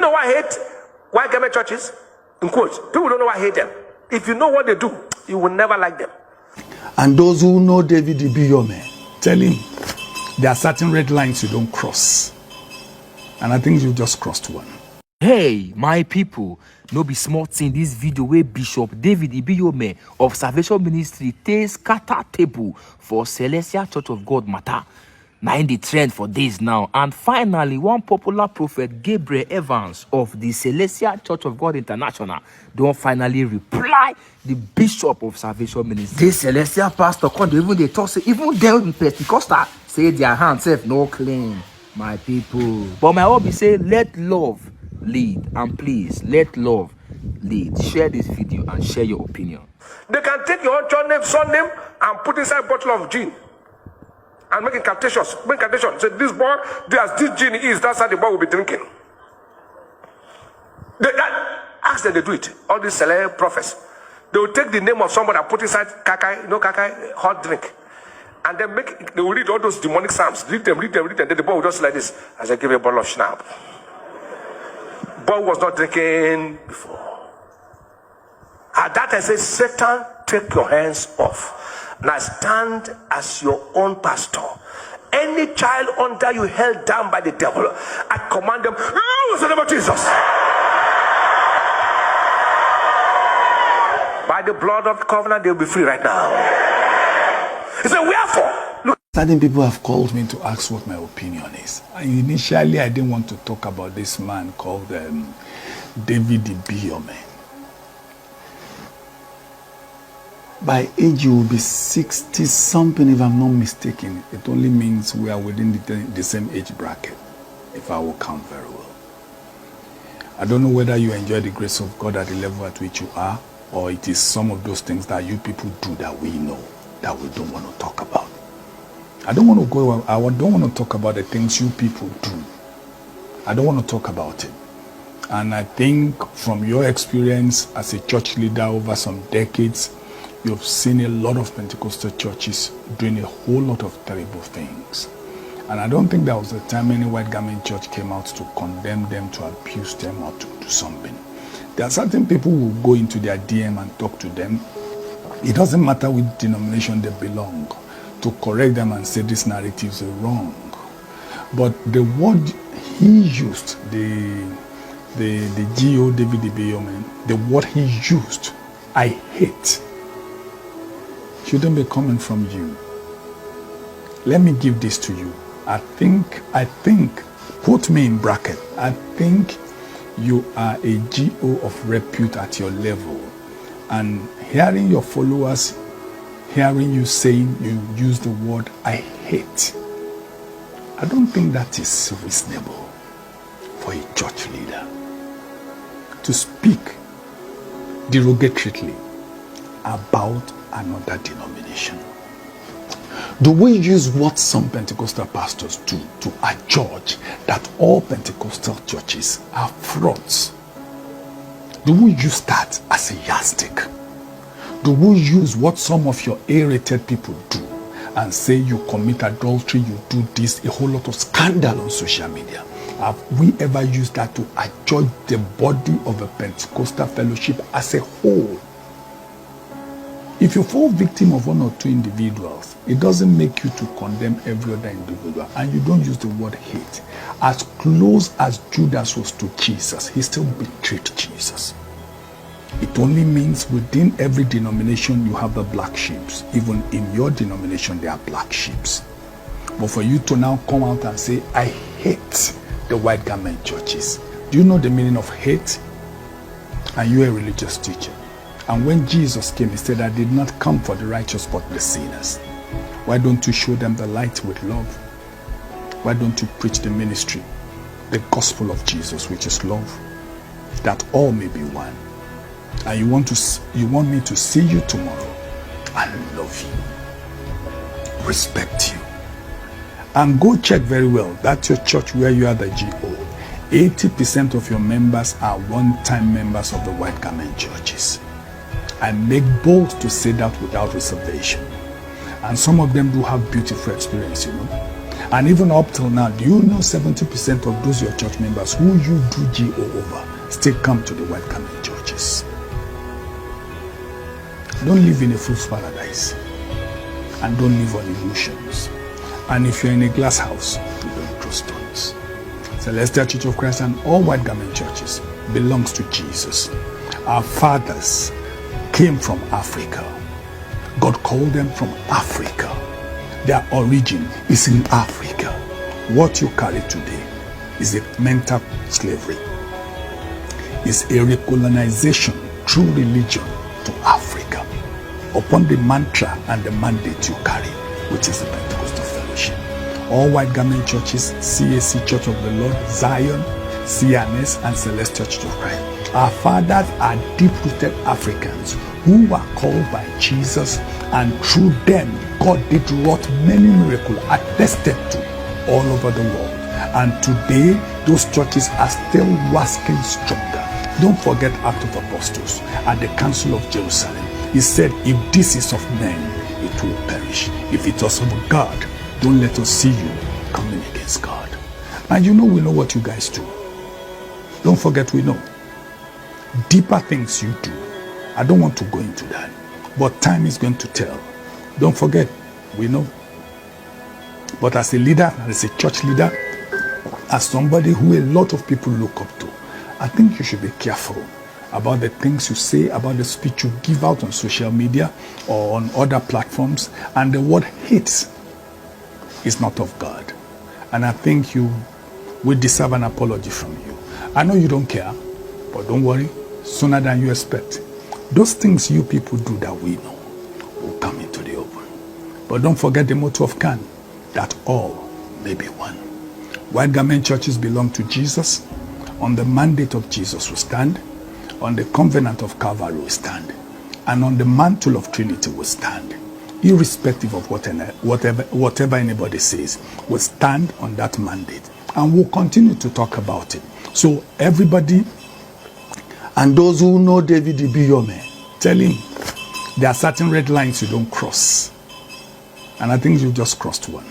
know why I hate white government churches? In quotes, people don't know why I hate them. If you know what they do, you will never like them. And those who know David Ibiyime, tell him there are certain red lines you don't cross. And I think you just crossed one. Hey, my people, no be small thing this video where Bishop David Ibiyime of Salvation Ministry takes scatter table for Celestial Church of God matter. Now in the trend for days now. And finally, one popular prophet, Gabriel Evans of the Celestial Church of God International, don't finally reply the Bishop of Salvation Ministry. This Celestial pastor can't even they talk, say, even them Pentecostal say their hands have no claim, my people. But my hobby say, let love lead, and please let love lead. Share this video and share your opinion. They can take your own child name, son name, and put inside a bottle of gin and make incantations. Make incantations. Say this boy, as this gin is, that's how the boy will be drinking. Ask them to do it. All these celeb prophets, they will take the name of somebody and put inside kakai, kakai hot drink, and then they will read all those demonic psalms. Read them. Then the boy will just like this as I give you a bottle of schnapp. Boy was not drinking before. At that I say, Satan, take your hands off. Now stand as your own pastor. Any child under you held down by the devil, I command them, loose in the name of Jesus. By the blood of the covenant, they will be free right now. He said, wherefore? Look. Certain people have called me to ask what my opinion is. Initially, I didn't want to talk about this man called David Ibiyime. By age, you will be 60-something, if I'm not mistaken. It only means we are within the same age bracket, if I will count very well. I don't know whether you enjoy the grace of God at the level at which you are, or it is some of those things that you people do that we know, that we don't want to talk about. I don't want to talk about the things you people do. I don't want to talk about it. And I think from your experience as a church leader over some decades, you've seen a lot of Pentecostal churches doing a whole lot of terrible things. And I don't think there was a time any white garment church came out to condemn them, to abuse them, or to do something. There are certain people who go into their DM and talk to them. It doesn't matter which denomination they belong, to correct them and say these narratives are wrong. But the word he used, the G.O. David Ibiyime, the word he used, I hate, shouldn't be coming from you. Let me give this to you. I think, quote me in bracket, I think you are a G.O. of repute at your level. And hearing your followers, hearing you saying you use the word I hate, I don't think that is reasonable for a church leader to speak derogatorily about another denomination. Do we use what some Pentecostal pastors do to adjudge that all Pentecostal churches are frauds? Do we use that as a yardstick? Do we use what some of your A-rated people do and say you commit adultery, you do this, a whole lot of scandal on social media? Have we ever used that to adjudge the body of a Pentecostal fellowship as a whole? If you fall victim of one or two individuals, it doesn't make you to condemn every other individual, and you don't use the word hate. As close as Judas was to Jesus, he still betrayed Jesus. It only means within every denomination you have the black sheep. Even in your denomination there are black sheep. But for you to now come out and say, I hate the white garment churches. Do you know the meaning of hate? Are you a religious teacher? And when Jesus came, he said, I did not come for the righteous but the sinners. Why don't you show them the light with love? Why don't you preach the ministry, the gospel of Jesus, which is love, that all may be one? And you want me to see you tomorrow and love you, respect you. And go check very well, that's your church where you are the GO. 80% of your members are one-time members of the white garment churches. I make bold to say that without reservation. And some of them do have beautiful experience, you know. And even up till now, do you know 70% of those your church members who you do GO over still come to the white garment churches? Don't live in a fool's paradise. And don't live on illusions. And if you're in a glass house, you don't throw stones. Celestial Church of Christ and all white garment churches belongs to Jesus. Our fathers came from Africa. God called them from Africa. Their origin is in Africa. What you carry today is a mental slavery. It's a recolonization through religion to Africa upon the mantra and the mandate you carry, which is the Pentecostal fellowship. All white garment churches, CAC Church of the Lord, Zion, CNS, and Celestial Church of Christ. Our fathers are deep-rooted Africans who were called by Jesus, and through them, God did wrought many miracles attested to all over the world. And today, those churches are still waxing stronger. Don't forget Acts of Apostles at the Council of Jerusalem. He said, if this is of men, it will perish. If it was of God, don't let us see you coming against God. And you know we know what you guys do. Don't forget we know. Deeper things you do. I don't want to go into that. But time is going to tell. Don't forget, we know. But as a leader, as a church leader, as somebody who a lot of people look up to, I think you should be careful about the things you say, about the speech you give out on social media or on other platforms. And the word hate is not of God. And I think you will deserve an apology from you. I know you don't care, but don't worry, sooner than you expect. Those things you people do that we know will come into the open. But don't forget the motto of Khan, that all may be one. White garment churches belong to Jesus. On the mandate of Jesus we stand. On the covenant of Calvary we stand. And on the mantle of Trinity we stand. Irrespective of whatever anybody says, we stand on that mandate. And we'll continue to talk about it. So everybody, and those who know David Ibiyime, tell him there are certain red lines you don't cross. And I think you just crossed one.